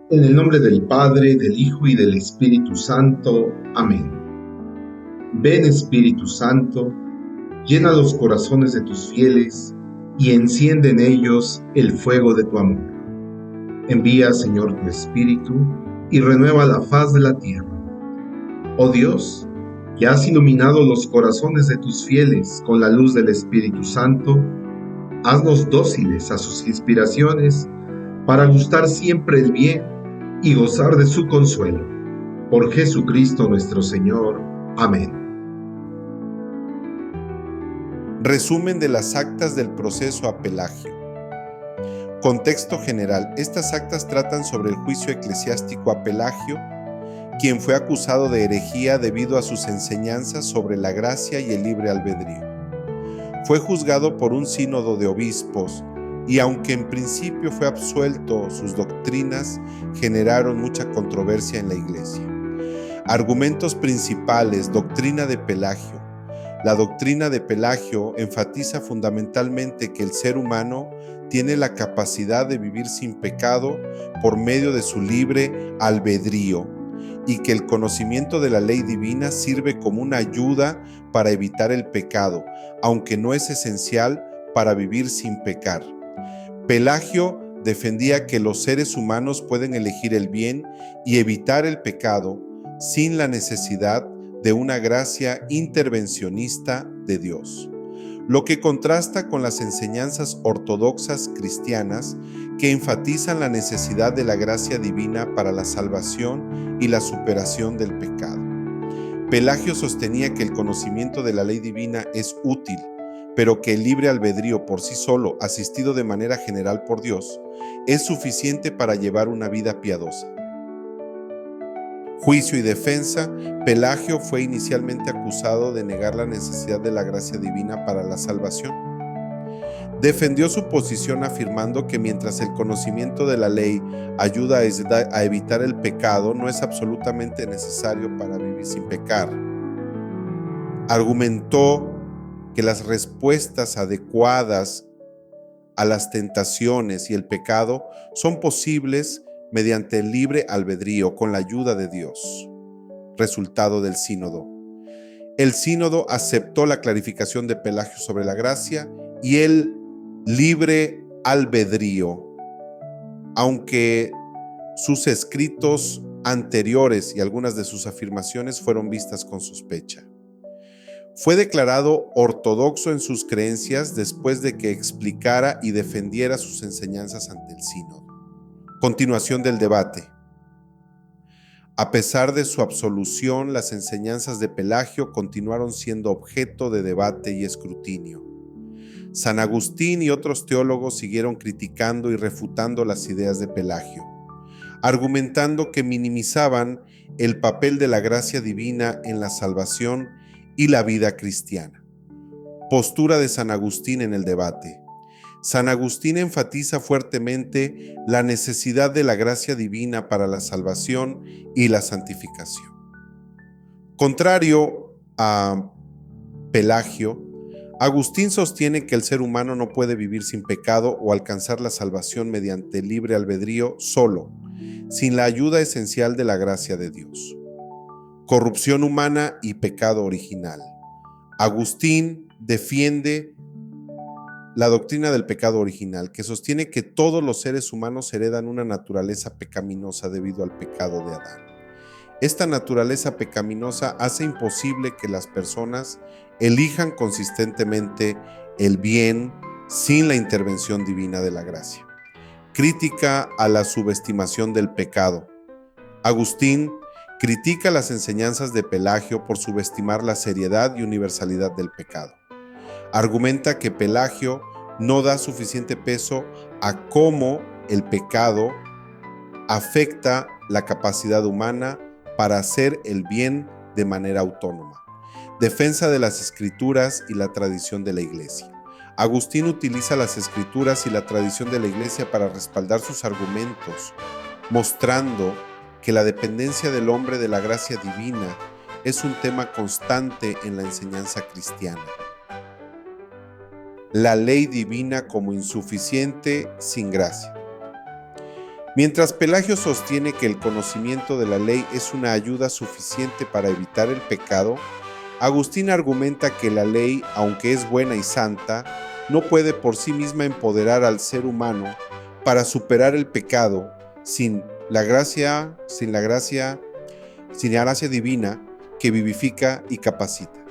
En el nombre del Padre, del Hijo y del Espíritu Santo. Amén. Ven, Espíritu Santo, llena los corazones de tus fieles y enciende en ellos el fuego de tu amor. Envía, Señor, tu Espíritu y renueva la faz de la tierra. Oh Dios, que has iluminado los corazones de tus fieles con la luz del Espíritu Santo, haznos dóciles a sus inspiraciones para gustar siempre el bien y gozar de su consuelo. Por Jesucristo nuestro Señor. Amén. Resumen de las actas del proceso a Pelagio. Contexto general. Estas actas tratan sobre el juicio eclesiástico a Pelagio, quien fue acusado de herejía debido a sus enseñanzas sobre la gracia y el libre albedrío. Fue juzgado por un sínodo de obispos y aunque en principio fue absuelto, sus doctrinas generaron mucha controversia en la iglesia. Argumentos principales. Doctrina de Pelagio. La doctrina de Pelagio enfatiza fundamentalmente que el ser humano tiene la capacidad de vivir sin pecado por medio de su libre albedrío y que el conocimiento de la ley divina sirve como una ayuda para evitar el pecado, aunque no es esencial para vivir sin pecar. Pelagio defendía que los seres humanos pueden elegir el bien y evitar el pecado sin la necesidad de una gracia intervencionista de Dios, lo que contrasta con las enseñanzas ortodoxas cristianas que enfatizan la necesidad de la gracia divina para la salvación y la superación del pecado. Pelagio sostenía que el conocimiento de la ley divina es útil, pero que el libre albedrío por sí solo, asistido de manera general por Dios, es suficiente para llevar una vida piadosa. Juicio y defensa. Pelagio fue inicialmente acusado de negar la necesidad de la gracia divina para la salvación. Defendió su posición afirmando que mientras el conocimiento de la ley ayuda a evitar el pecado, no es absolutamente necesario para vivir sin pecar. Argumentó que las respuestas adecuadas a las tentaciones y el pecado son posibles mediante el libre albedrío con la ayuda de Dios. Resultado del sínodo. El sínodo aceptó la clarificación de Pelagio sobre la gracia y el libre albedrío, aunque sus escritos anteriores y algunas de sus afirmaciones fueron vistas con sospecha. Fue declarado ortodoxo en sus creencias después de que explicara y defendiera sus enseñanzas ante el sínodo. Continuación del debate. A pesar de su absolución, las enseñanzas de Pelagio continuaron siendo objeto de debate y escrutinio. San Agustín y otros teólogos siguieron criticando y refutando las ideas de Pelagio, argumentando que minimizaban el papel de la gracia divina en la salvación y la vida cristiana. Postura de San Agustín en el debate. San Agustín enfatiza fuertemente la necesidad de la gracia divina para la salvación y la santificación. Contrario a Pelagio, Agustín sostiene que el ser humano no puede vivir sin pecado o alcanzar la salvación mediante el libre albedrío solo, sin la ayuda esencial de la gracia de Dios. Corrupción humana y pecado original. Agustín defiende la doctrina del pecado original, que sostiene que todos los seres humanos heredan una naturaleza pecaminosa debido al pecado de Adán. Esta naturaleza pecaminosa hace imposible que las personas elijan consistentemente el bien sin la intervención divina de la gracia. Crítica a la subestimación del pecado. Agustín critica las enseñanzas de Pelagio por subestimar la seriedad y universalidad del pecado. Argumenta que Pelagio no da suficiente peso a cómo el pecado afecta la capacidad humana para hacer el bien de manera autónoma. Defensa de las Escrituras y la tradición de la Iglesia. Agustín utiliza las Escrituras y la tradición de la Iglesia para respaldar sus argumentos, mostrando que la dependencia del hombre de la gracia divina es un tema constante en la enseñanza cristiana. La ley divina como insuficiente sin gracia. Mientras Pelagio sostiene que el conocimiento de la ley es una ayuda suficiente para evitar el pecado, Agustín argumenta que la ley, aunque es buena y santa, no puede por sí misma empoderar al ser humano para superar el pecado sin la gracia divina que vivifica y capacita.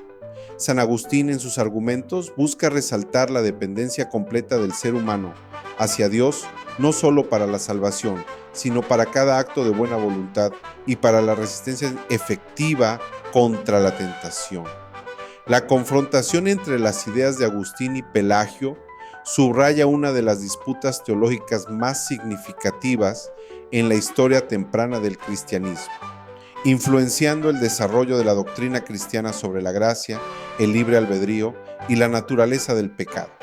San Agustín en sus argumentos busca resaltar la dependencia completa del ser humano hacia Dios, no solo para la salvación, sino para cada acto de buena voluntad y para la resistencia efectiva contra la tentación. La confrontación entre las ideas de Agustín y Pelagio subraya una de las disputas teológicas más significativas en la historia temprana del cristianismo, influenciando el desarrollo de la doctrina cristiana sobre la gracia, el libre albedrío y la naturaleza del pecado.